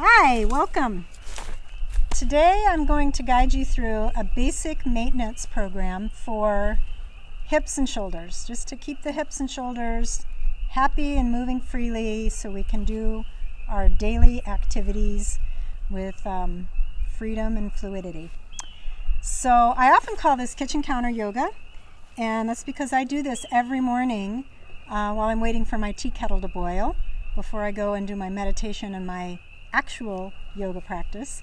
Hi, welcome. Today I'm going to guide you through a basic maintenance program for hips and shoulders, just to keep the hips and shoulders happy and moving freely so we can do our daily activities with freedom and fluidity. So I often call this kitchen counter yoga, and that's because I do this every morning while I'm waiting for my tea kettle to boil before I go and do my meditation and my actual yoga practice.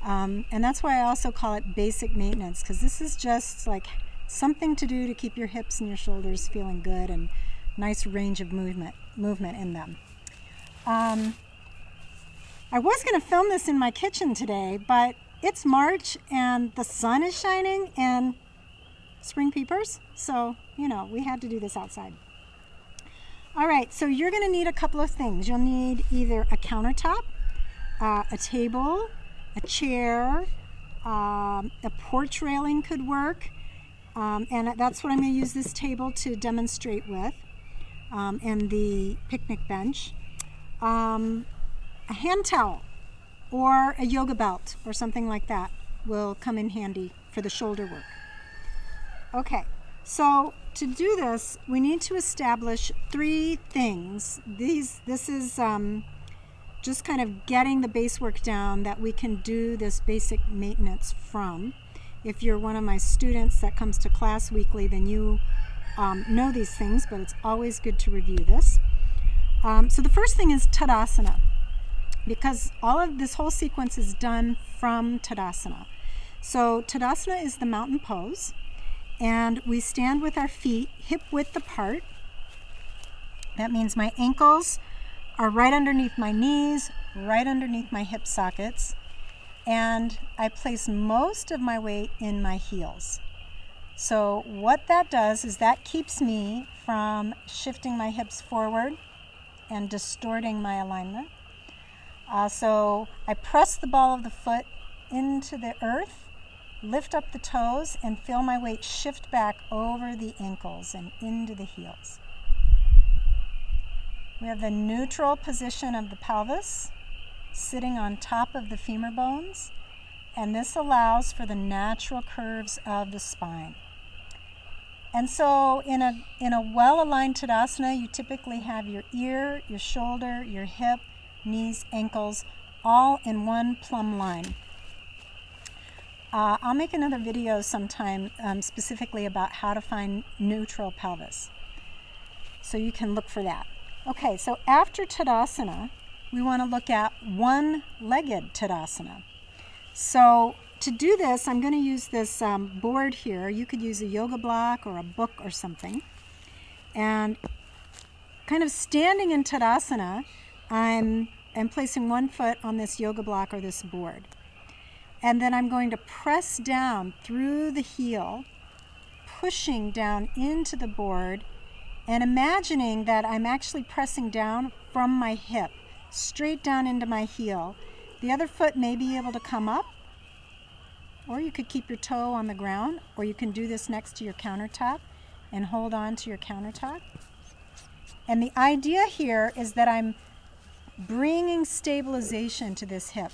And that's why I also call it basic maintenance, because this is just like something to do to keep your hips and your shoulders feeling good and nice range of movement in them. I was going to film this in my kitchen today, but it's March and the sun is shining and spring peepers, so we had to do this outside. All right, so you're going to need a couple of things. You'll need either a countertop, a table, a chair, a porch railing could work, and that's what I'm going to use this table to demonstrate with, and the picnic bench, a hand towel or a yoga belt or something like that will come in handy for the shoulder work. Okay, so to do this, we need to establish three things. This is just kind of getting the base work down that we can do this basic maintenance from. If you're one of my students that comes to class weekly, then you know these things, but it's always good to review this. So the first thing is Tadasana, because all of this whole sequence is done from Tadasana. So Tadasana is the mountain pose, and we stand with our feet hip width apart. That means my ankles are right underneath my knees, right underneath my hip sockets, and I place most of my weight in my heels. So what that does is that keeps me from shifting my hips forward and distorting my alignment. So I press the ball of the foot into the earth, lift up the toes, and feel my weight shift back over the ankles and into the heels. We have the neutral position of the pelvis sitting on top of the femur bones, and this allows for the natural curves of the spine. And so in a well-aligned Tadasana, you typically have your ear, your shoulder, your hip, knees, ankles, all in one plumb line. I'll make another video sometime specifically about how to find neutral pelvis, so you can look for that. Okay, so after Tadasana, we want to look at one-legged Tadasana. So to do this, I'm going to use this board here. You could use a yoga block or a book or something. And kind of standing in Tadasana, I'm placing one foot on this yoga block or this board. And then I'm going to press down through the heel, pushing down into the board, and imagining that I'm actually pressing down from my hip, straight down into my heel. The other foot may be able to come up, or you could keep your toe on the ground, or you can do this next to your countertop and hold on to your countertop. And the idea here is that I'm bringing stabilization to this hip.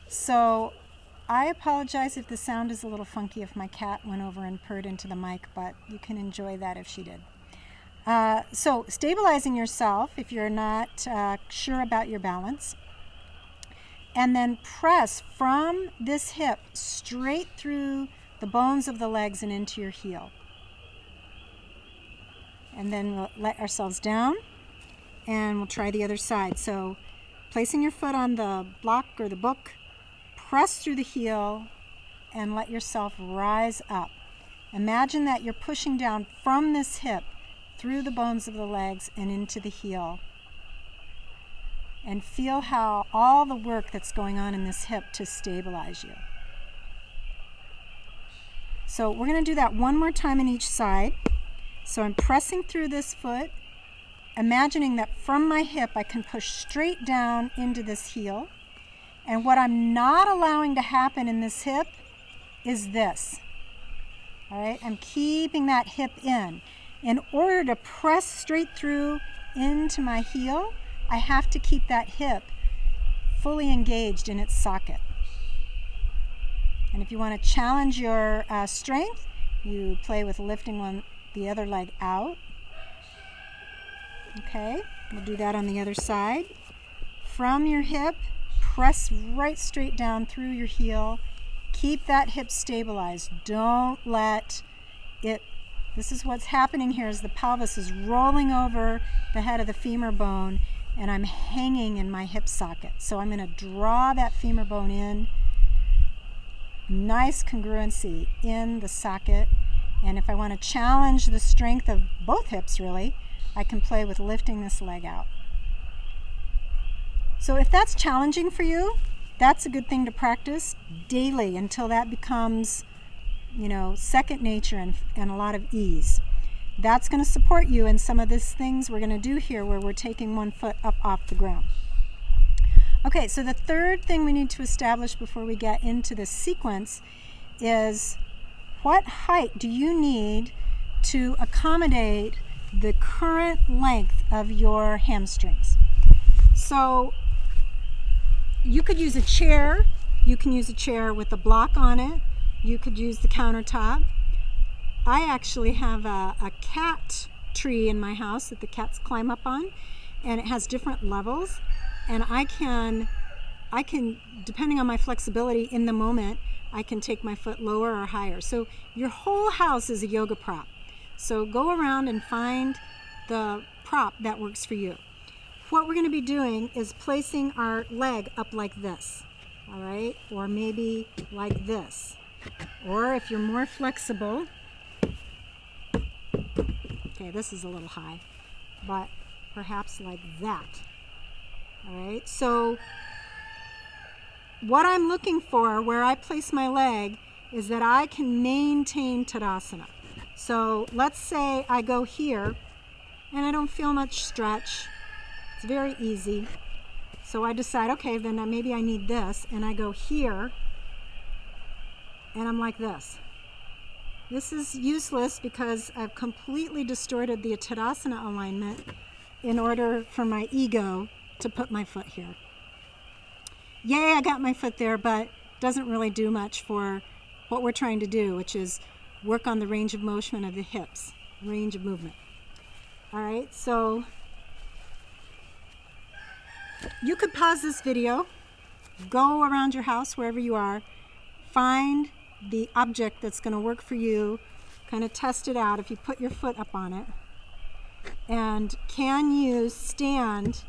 So I apologize if the sound is a little funky if my cat went over and purred into the mic, but you can enjoy that if she did. So stabilizing yourself if you're not sure about your balance, and then press from this hip straight through the bones of the legs and into your heel. And then we'll let ourselves down, and we'll try the other side. So placing your foot on the block or the book, press through the heel and let yourself rise up. Imagine that you're pushing down from this hip through the bones of the legs and into the heel. And feel how all the work that's going on in this hip to stabilize you. So we're going to do that one more time in each side. So I'm pressing through this foot, imagining that from my hip I can push straight down into this heel. And what I'm not allowing to happen in this hip is this. All right, I'm keeping that hip in. In order to press straight through into my heel, I have to keep that hip fully engaged in its socket. And if you want to challenge your strength, you play with lifting the other leg out. Okay, we'll do that on the other side. From your hip, press right straight down through your heel. Keep that hip stabilized. Don't let it, this is what's happening here, is the pelvis is rolling over the head of the femur bone, and I'm hanging in my hip socket. So I'm going to draw that femur bone in. Nice congruency in the socket. And if I want to challenge the strength of both hips, really, I can play with lifting this leg out. So if that's challenging for you, that's a good thing to practice daily until that becomes, second nature and a lot of ease. That's going to support you in some of these things we're going to do here where we're taking one foot up off the ground. Okay, so the third thing we need to establish before we get into the sequence is what height do you need to accommodate the current length of your hamstrings. So you could use a chair. You can use a chair with a block on it. You could use the countertop. I actually have a cat tree in my house that the cats climb up on, and it has different levels. And I can, depending on my flexibility in the moment, I can take my foot lower or higher. So your whole house is a yoga prop. So go around and find the prop that works for you. What we're going to be doing is placing our leg up like this, all right? Or maybe like this. Or if you're more flexible, okay, this is a little high, but perhaps like that. All right, so what I'm looking for where I place my leg is that I can maintain Tadasana. So let's say I go here and I don't feel much stretch. It's very easy. So I decide, okay, then maybe I need this, and I go here and I'm like this. This is useless because I've completely distorted the Tadasana alignment in order for my ego to put my foot here. Yay, I got my foot there, but doesn't really do much for what we're trying to do, which is work on the range of motion of the hips, range of movement. All right, so you could pause this video, go around your house wherever you are, find the object that's going to work for you, kind of test it out if you put your foot up on it, and can you stand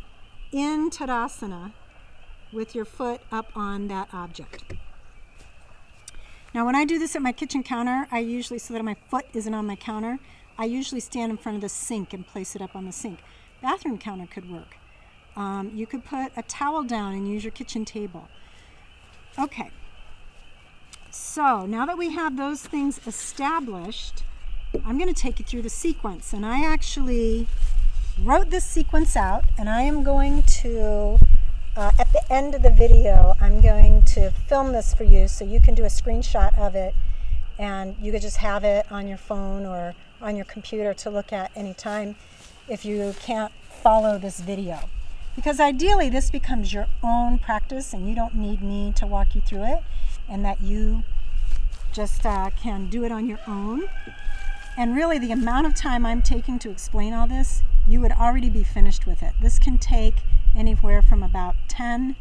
in Tadasana with your foot up on that object. Now when I do this at my kitchen counter, I usually, so that my foot isn't on my counter, I usually stand in front of the sink and place it up on the sink. Bathroom counter could work. You could put a towel down and use your kitchen table. Okay, so now that we have those things established, I'm going to take you through the sequence, and I actually wrote this sequence out, and I am going to, at the end of the video, I'm going to film this for you so you can do a screenshot of it, and you could just have it on your phone or on your computer to look at anytime if you can't follow this video. Because ideally this becomes your own practice and you don't need me to walk you through it, and that you just can do it on your own. And really the amount of time I'm taking to explain all this, you would already be finished with it. This can take anywhere from about 10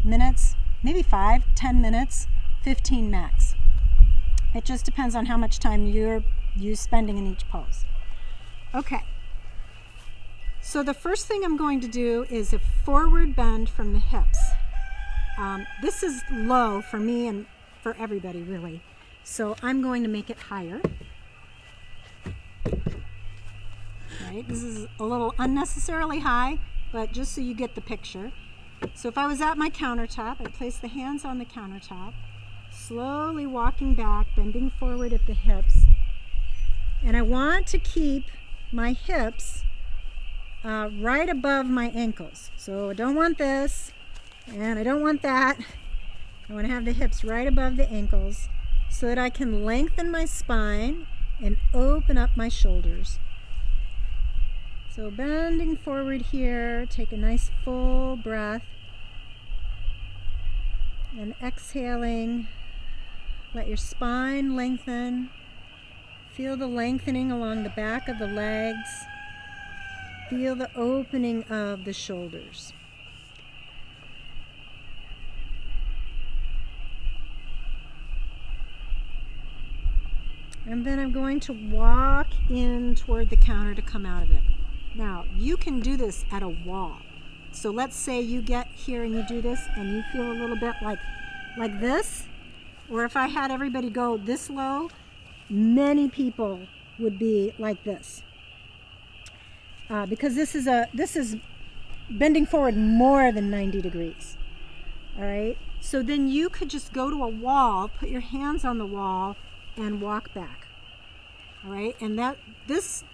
minutes, maybe 5, 10 minutes, 15 max. It just depends on how much time you're spending in each pose. Okay. So the first thing I'm going to do is a forward bend from the hips. This is low for me and for everybody really. So I'm going to make it higher. Right, this is a little unnecessarily high, but just so you get the picture. So if I was at my countertop, I'd place the hands on the countertop, slowly walking back, bending forward at the hips. And I want to keep my hips right above my ankles. So I don't want this, and I don't want that. I want to have the hips right above the ankles so that I can lengthen my spine and open up my shoulders. So bending forward here, take a nice full breath. And exhaling, let your spine lengthen. Feel the lengthening along the back of the legs. Feel the opening of the shoulders. And then I'm going to walk in toward the counter to come out of it. Now, you can do this at a wall. So let's say you get here and you do this and you feel a little bit like this. Or if I had everybody go this low, many people would be like this. Because this is bending forward more than 90 degrees. All right? So then you could just go to a wall, put your hands on the wall, and walk back. All right, and that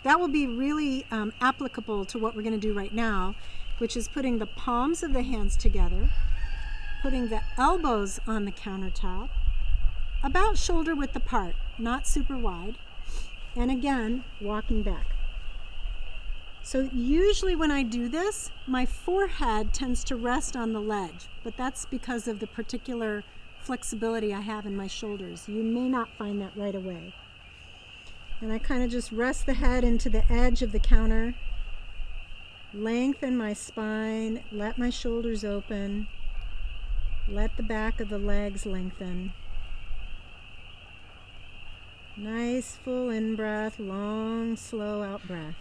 will be really applicable to what we're going to do right now, which is putting the palms of the hands together, putting the elbows on the countertop, about shoulder width apart, not super wide, and again, walking back. So usually when I do this, my forehead tends to rest on the ledge, but that's because of the particular flexibility I have in my shoulders. You may not find that right away. And I kind of just rest the head into the edge of the counter, lengthen my spine, let my shoulders open, let the back of the legs lengthen. Nice full in-breath, long, slow out-breath.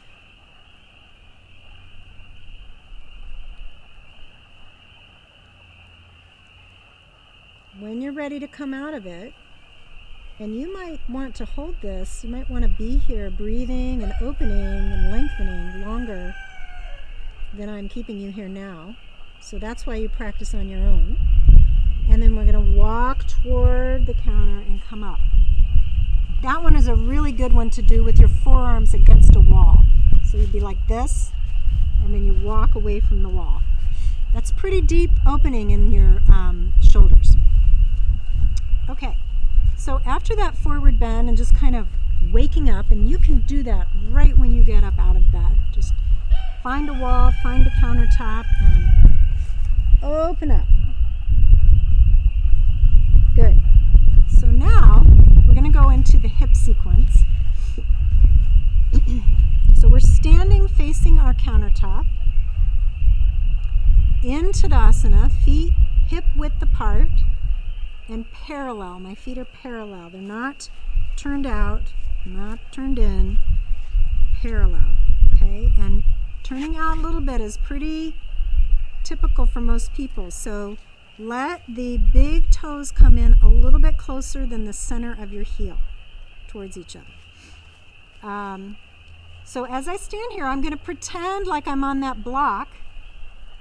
When you're ready to come out of it, and you might want to hold this, you might want to be here breathing and opening and lengthening longer than I'm keeping you here now. So that's why you practice on your own. And then we're going to walk toward the counter and come up. That one is a really good one to do with your forearms against a wall. So you'd be like this, and then you walk away from the wall. That's pretty deep opening in your shoulders. Okay. So after that forward bend and just kind of waking up, and you can do that right when you get up out of bed. Just find a wall, find a countertop, and open up. Good. So now we're going to go into the hip sequence. So we're standing facing our countertop in Tadasana, feet hip width apart. And parallel. My feet are parallel. They're not turned out, not turned in, parallel. Okay? And turning out a little bit is pretty typical for most people. So let the big toes come in a little bit closer than the center of your heel towards each other. So as I stand here, I'm going to pretend like I'm on that block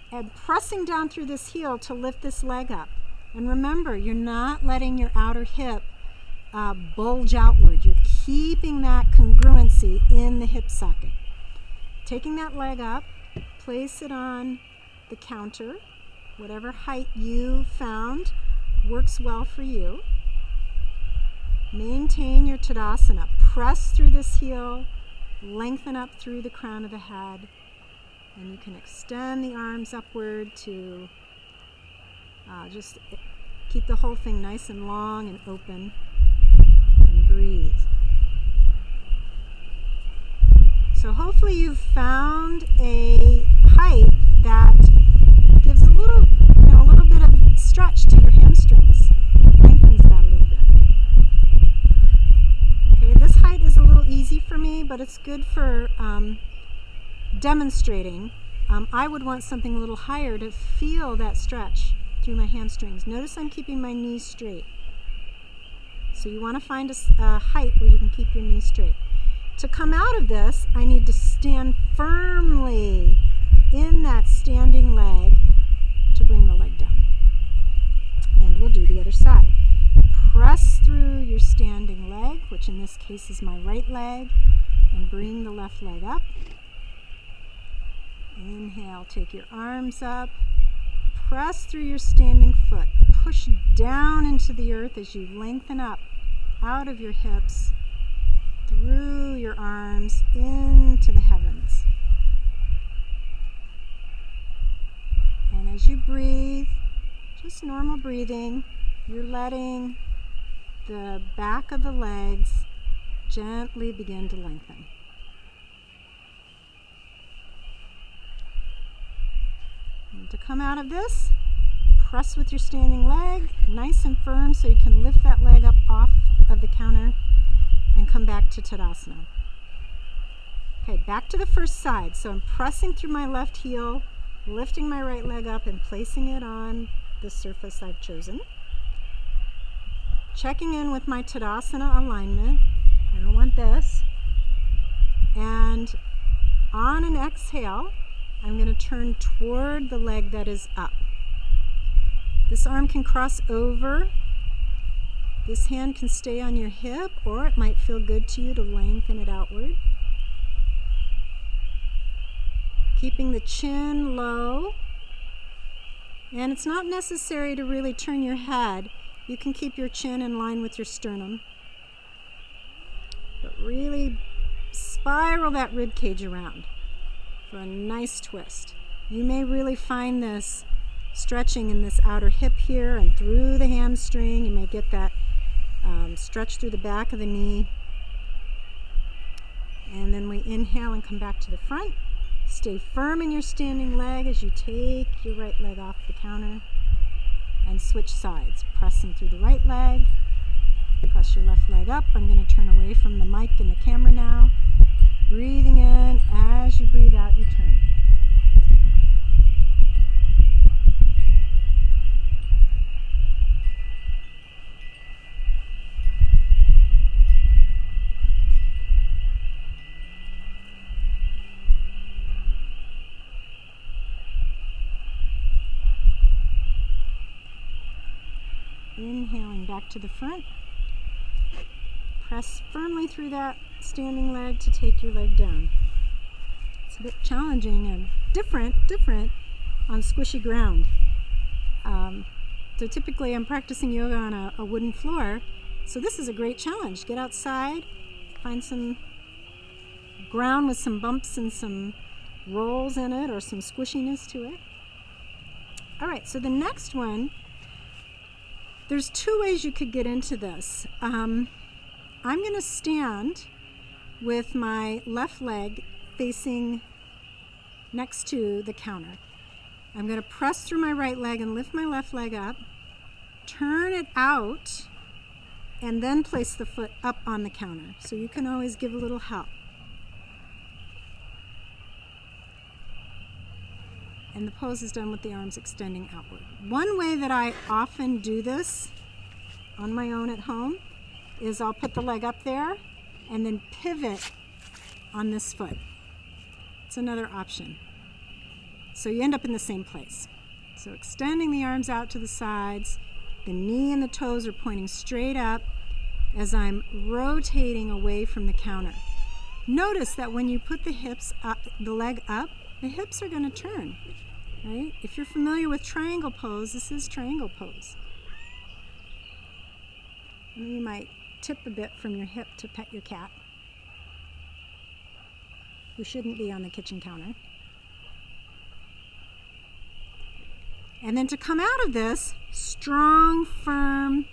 and pressing down through this heel to lift this leg up. And remember, you're not letting your outer hip bulge outward. You're keeping that congruency in the hip socket. Taking that leg up, place it on the counter. Whatever height you found works well for you. Maintain your Tadasana. Press through this heel, lengthen up through the crown of the head, and you can extend the arms upward to just keep the whole thing nice and long and open, and breathe. So hopefully you've found a height that gives a little bit of stretch to your hamstrings. Lengthens that a little bit. Okay, this height is a little easy for me, but it's good for demonstrating. I would want something a little higher to feel that stretch through my hamstrings. Notice I'm keeping my knees straight. So you want to find a height where you can keep your knees straight. To come out of this, I need to stand firmly in that standing leg to bring the leg down. And we'll do the other side. Press through your standing leg, which in this case is my right leg, and bring the left leg up. Inhale, take your arms up. Press through your standing foot. Push down into the earth as you lengthen up out of your hips, through your arms, into the heavens. And as you breathe, Just normal breathing. You're letting the back of the legs gently begin to lengthen. And to come out of this, press with your standing leg, nice and firm, so you can lift that leg up off of the counter and come back to Tadasana. Okay, back to the first side. So I'm pressing through my left heel, lifting my right leg up and placing it on the surface I've chosen. Checking in with my Tadasana alignment. I don't want this. And on an exhale, I'm going to turn toward the leg that is up. This arm can cross over. This hand can stay on your hip, or it might feel good to you to lengthen it outward. Keeping the chin low. And it's not necessary to really turn your head. You can keep your chin in line with your sternum. But really spiral that rib cage around for a nice twist. You may really find this stretching in this outer hip here and through the hamstring. You may get that stretch through the back of the knee. And then we inhale and come back to the front. Stay firm in your standing leg as you take your right leg off the counter and switch sides. Pressing through the right leg, press your left leg up. I'm going to turn away from the mic and the camera now. Breathing in, as you breathe out, you turn. Inhaling back to the front. Press firmly through that standing leg to take your leg down. It's a bit challenging and different on squishy ground. So typically I'm practicing yoga on a wooden floor, so this is a great challenge. Get outside, find some ground with some bumps and some rolls in it or some squishiness to it. All right, so the next one, there's two ways you could get into this. I'm going to stand with my left leg facing next to the counter. I'm going to press through my right leg and lift my left leg up, turn it out, and then place the foot up on the counter. So you can always give a little help. And the pose is done with the arms extending outward. One way that I often do this on my own at home is I'll put the leg up there and then pivot on this foot. It's another option. So you end up in the same place. So extending the arms out to the sides, the knee and the toes are pointing straight up as I'm rotating away from the counter. Notice that when you put the hips up, the leg up, the hips are going to turn. Right? If you're familiar with triangle pose, this is triangle pose. And you might tip a bit from your hip to pet your cat, who shouldn't be on the kitchen counter. And then to come out of this, strong, firm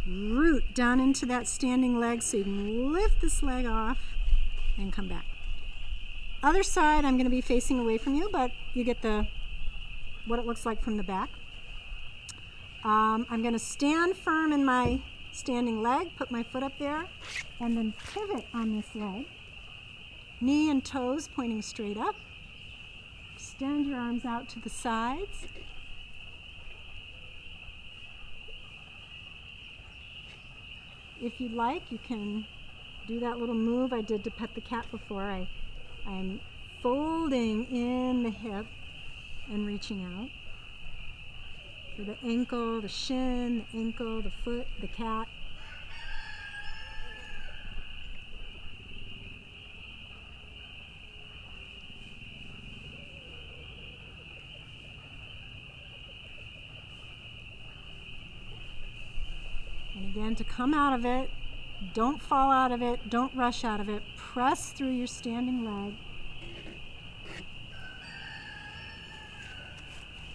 root down into that standing leg so you can lift this leg off and come back. Other side, I'm going to be facing away from you, but you get what it looks like from the back. I'm going to stand firm in my standing leg, put my foot up there, and then pivot on this leg. Knee and toes pointing straight up. Extend your arms out to the sides. If you'd like, you can do that little move I did to pet the cat before. I'm folding in the hip and reaching out for the ankle, the shin, the ankle, the foot, the cat. And again, to come out of it, don't fall out of it, don't rush out of it. Press through your standing leg.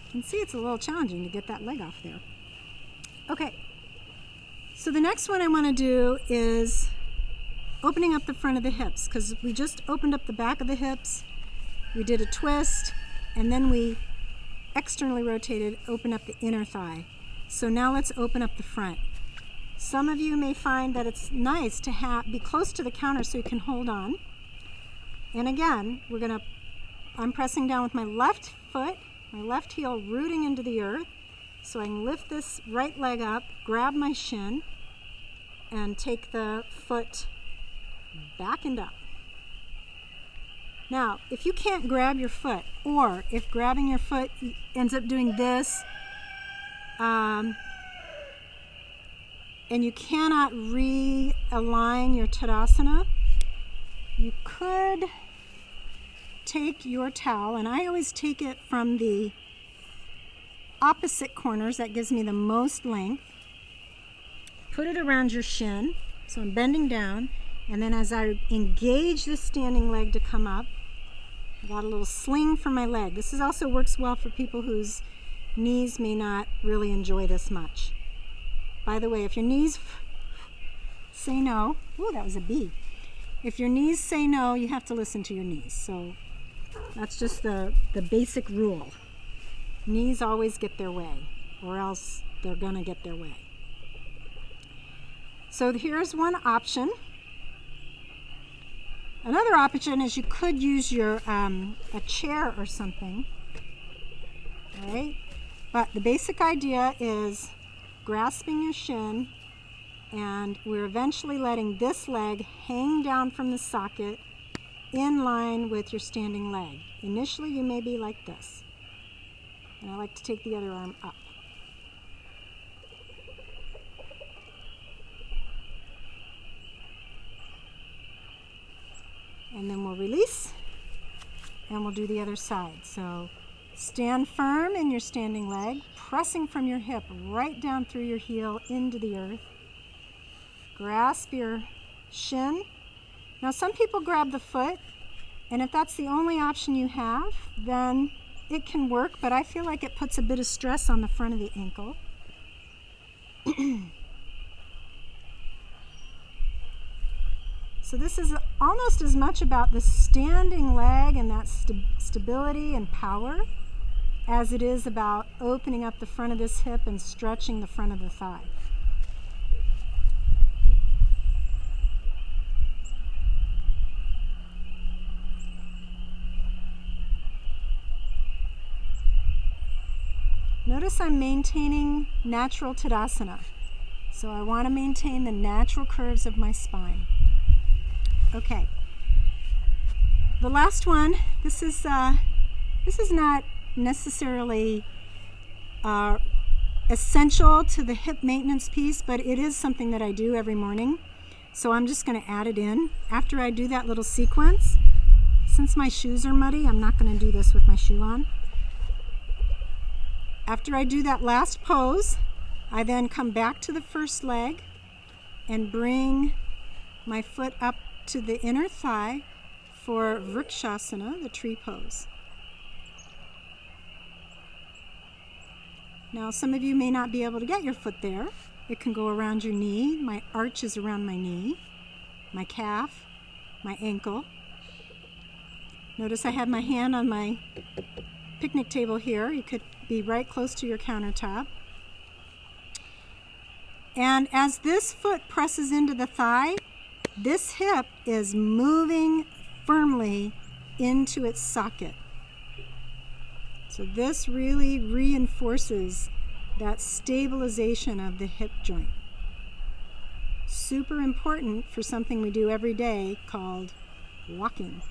You can see it's a little challenging to get that leg off there. Okay, so the next one I want to do is opening up the front of the hips, because we just opened up the back of the hips, we did a twist, and then we externally rotated, open up the inner thigh. So now let's open up the front. Some of you may find that it's nice to be close to the counter so you can hold on. And again, I'm pressing down with my left foot, my left heel rooting into the earth, so I can lift this right leg up, grab my shin, and take the foot back and up. Now, if you can't grab your foot, or if grabbing your foot ends up doing this, and you cannot realign your Tadasana, you could take your towel, and I always take it from the opposite corners, that gives me the most length. Put it around your shin, so I'm bending down, and then as I engage this standing leg to come up, I got a little sling for my leg. This also works well for people whose knees may not really enjoy this much. By the way, if your knees say no, ooh, that was a B. If your knees say no, you have to listen to your knees. So that's just the basic rule. Knees always get their way, or else they're gonna get their way. So here's one option. Another option is you could use your a chair or something, right? But the basic idea is grasping your shin, and we're eventually letting this leg hang down from the socket in line with your standing leg. Initially, you may be like this. And I like to take the other arm up. And then we'll release, and we'll do the other side. So stand firm in your standing leg, pressing from your hip right down through your heel into the earth. Grasp your shin. Now some people grab the foot, and if that's the only option you have, then it can work, but I feel like it puts a bit of stress on the front of the ankle. So this is almost as much about the standing leg and that stability and power as it is about opening up the front of this hip and stretching the front of the thigh. Notice I'm maintaining natural Tadasana. So I want to maintain the natural curves of my spine. Okay. The last one, this is not necessarily essential to the hip maintenance piece, but it is something that I do every morning. So I'm just going to add it in. After I do that little sequence, since my shoes are muddy, I'm not going to do this with my shoe on. After I do that last pose, I then come back to the first leg and bring my foot up to the inner thigh for Vrikshasana, the tree pose. Now, some of you may not be able to get your foot there. It can go around your knee. My arch is around my knee, my calf, my ankle. Notice I have my hand on my picnic table here. You could be right close to your countertop. And as this foot presses into the thigh, this hip is moving firmly into its socket. So this really reinforces that stabilization of the hip joint. Super important for something we do every day called walking.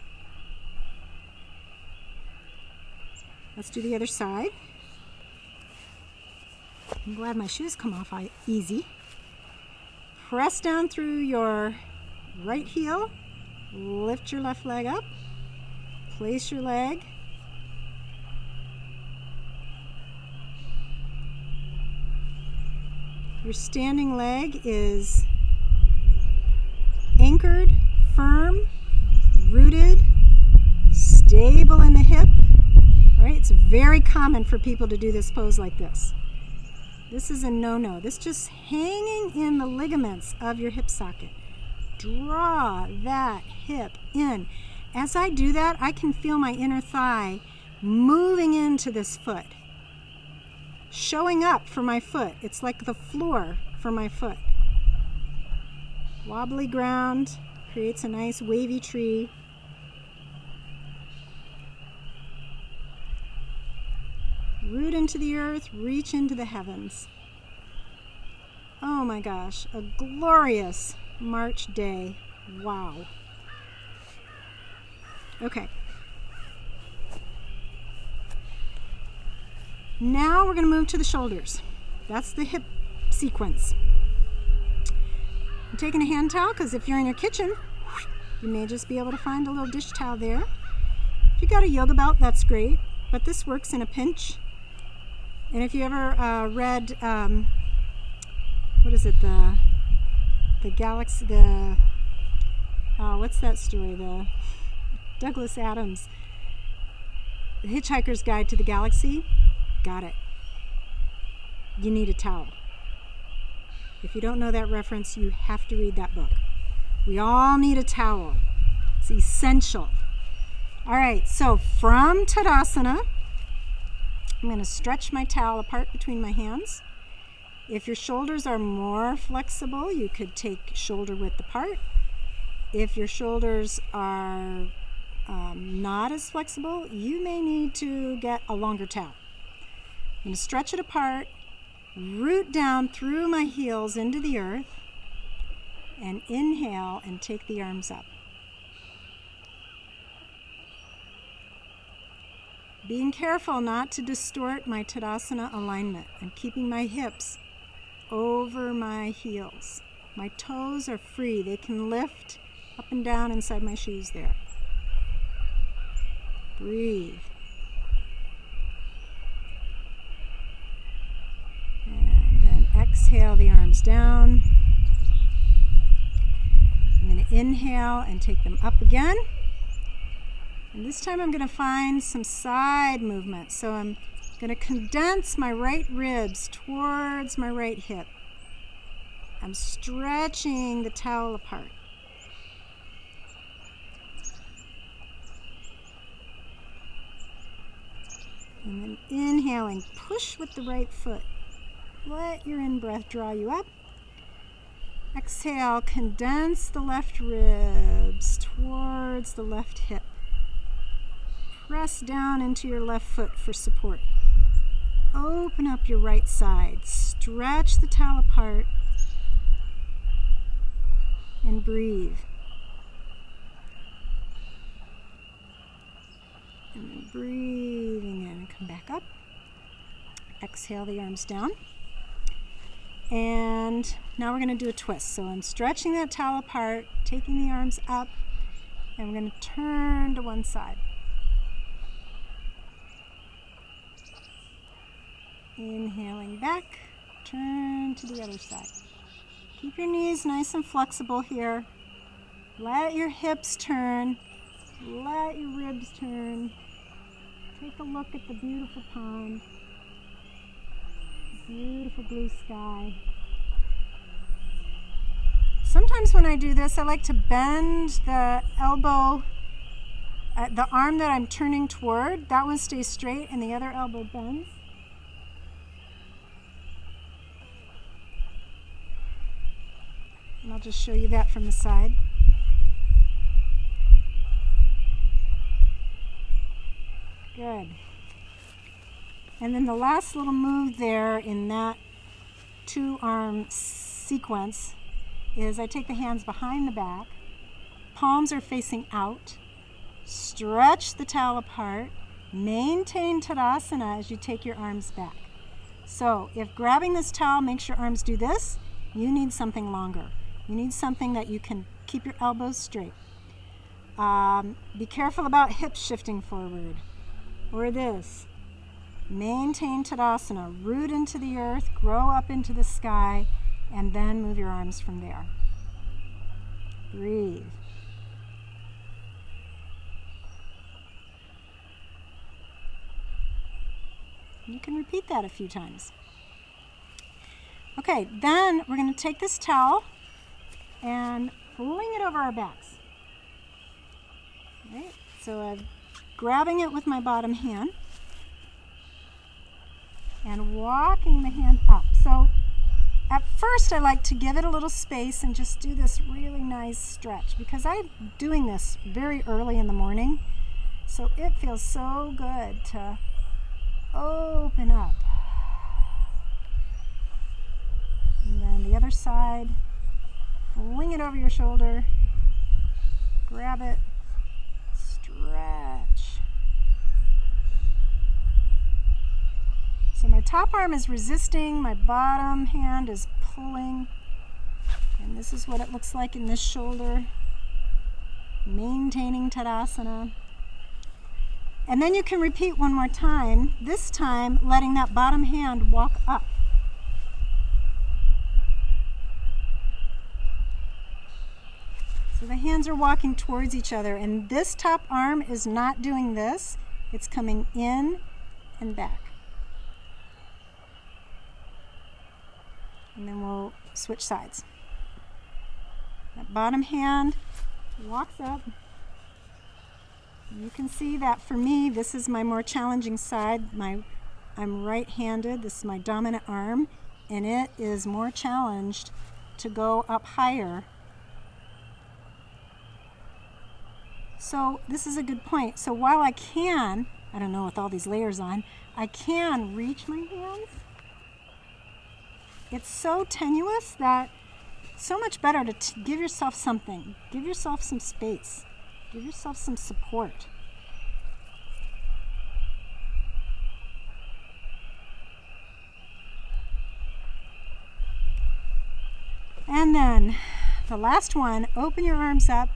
Let's do the other side. I'm glad my shoes come off easy. Press down through your right heel, lift your left leg up, place your leg, your standing leg is anchored, firm, rooted, stable in the hip, right? It's very common for people to do this pose like this. This is a no-no. This just hanging in the ligaments of your hip socket. Draw that hip in. As I do that, I can feel my inner thigh moving into this foot, showing up for my foot. It's like the floor for my foot. Wobbly ground creates a nice wavy tree. Root into the earth, reach into the heavens. Oh my gosh, a glorious March day. Wow. Okay. Now we're going to move to the shoulders. That's the hip sequence. I'm taking a hand towel because if you're in your kitchen, you may just be able to find a little dish towel there. If you got a yoga belt, that's great, but this works in a pinch. And if you ever read, what is it, the Galaxy, what's that story, the Douglas Adams, The Hitchhiker's Guide to the Galaxy, got it. You need a towel. If you don't know that reference, you have to read that book. We all need a towel. It's essential. All right, so from Tadasana, I'm going to stretch my towel apart between my hands. If your shoulders are more flexible, you could take shoulder width apart. If your shoulders are not as flexible, you may need to get a longer towel. I'm going to stretch it apart, root down through my heels into the earth, and inhale and take the arms up. Being careful not to distort my Tadasana alignment. I'm keeping my hips over my heels. My toes are free. They can lift up and down inside my shoes there. Breathe. And then exhale the arms down. I'm going to inhale and take them up again. And this time I'm going to find some side movement. So I'm going to condense my right ribs towards my right hip. I'm stretching the towel apart. And then inhaling, push with the right foot. Let your in-breath draw you up. Exhale, condense the left ribs towards the left hip. Press down into your left foot for support. Open up your right side. Stretch the towel apart. And breathe. And then breathing in and come back up. Exhale the arms down. And now we're going to do a twist. So I'm stretching that towel apart, taking the arms up, and we're going to turn to one side. Inhaling back, turn to the other side. Keep your knees nice and flexible here. Let your hips turn. Let your ribs turn. Take a look at the beautiful pond. Beautiful blue sky. Sometimes when I do this, I like to bend the elbow, the arm that I'm turning toward. That one stays straight and the other elbow bends. And I'll just show you that from the side. Good. And then the last little move there in that two-arm sequence is I take the hands behind the back, palms are facing out, stretch the towel apart, maintain Tadasana as you take your arms back. So if grabbing this towel makes your arms do this, you need something longer. You need something that you can keep your elbows straight. Be careful about hips shifting forward. Or this. Maintain Tadasana. Root into the earth, grow up into the sky, and then move your arms from there. Breathe. You can repeat that a few times. Okay, then we're going to take this towel and fling it over our backs. Right? So I'm grabbing it with my bottom hand and walking the hand up. So at first I like to give it a little space and just do this really nice stretch because I'm doing this very early in the morning. So it feels so good to open up. And then the other side, fling it over your shoulder, grab it, stretch. So my top arm is resisting, my bottom hand is pulling, and this is what it looks like in this shoulder. Maintaining Tadasana. And then you can repeat one more time, this time letting that bottom hand walk up. So the hands are walking towards each other, and this top arm is not doing this. It's coming in and back. And then we'll switch sides. That bottom hand walks up. You can see that for me, this is my more challenging side. I'm right-handed. This is my dominant arm, and it is more challenged to go up higher. So this is a good point. So while I can, I don't know, with all these layers on, I can reach my hands. It's so tenuous that it's so much better to give yourself something. Give yourself some space. Give yourself some support. And then the last one, open your arms up.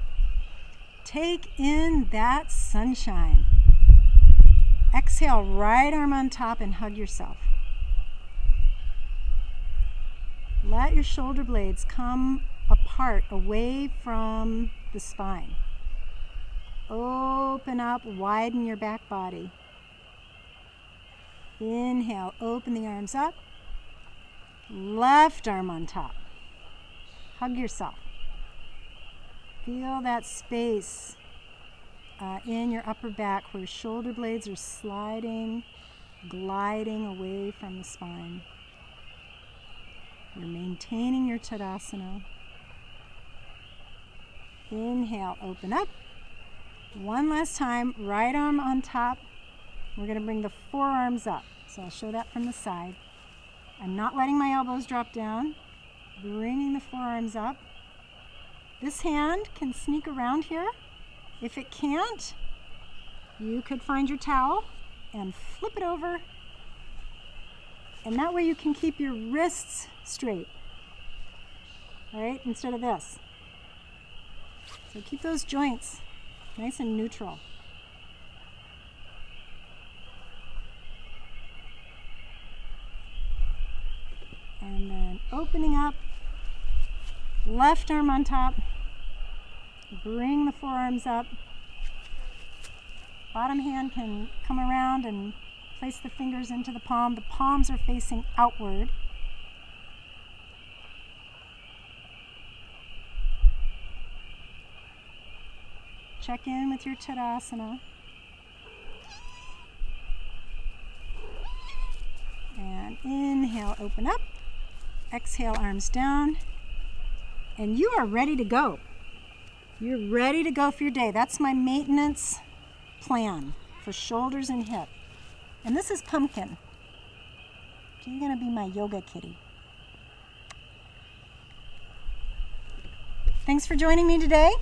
Take in that sunshine. Exhale, right arm on top and hug yourself. Let your shoulder blades come apart, away from the spine. Open up, widen your back body. Inhale, open the arms up. Left arm on top. Hug yourself. Feel that space in your upper back where shoulder blades are sliding, gliding away from the spine. You're maintaining your Tadasana. Inhale, open up. One last time, right arm on top. We're going to bring the forearms up. So I'll show that from the side. I'm not letting my elbows drop down. Bringing the forearms up. This hand can sneak around here. If it can't, you could find your towel and flip it over. And that way you can keep your wrists straight, right, instead of this. So keep those joints nice and neutral. And then opening up, left arm on top, bring the forearms up. Bottom hand can come around and place the fingers into the palm. The palms are facing outward. Check in with your Tadasana. And inhale, open up. Exhale, arms down. And you are ready to go. You're ready to go for your day. That's my maintenance plan for shoulders and hip. And this is Pumpkin. She's going to be my yoga kitty. Thanks for joining me today.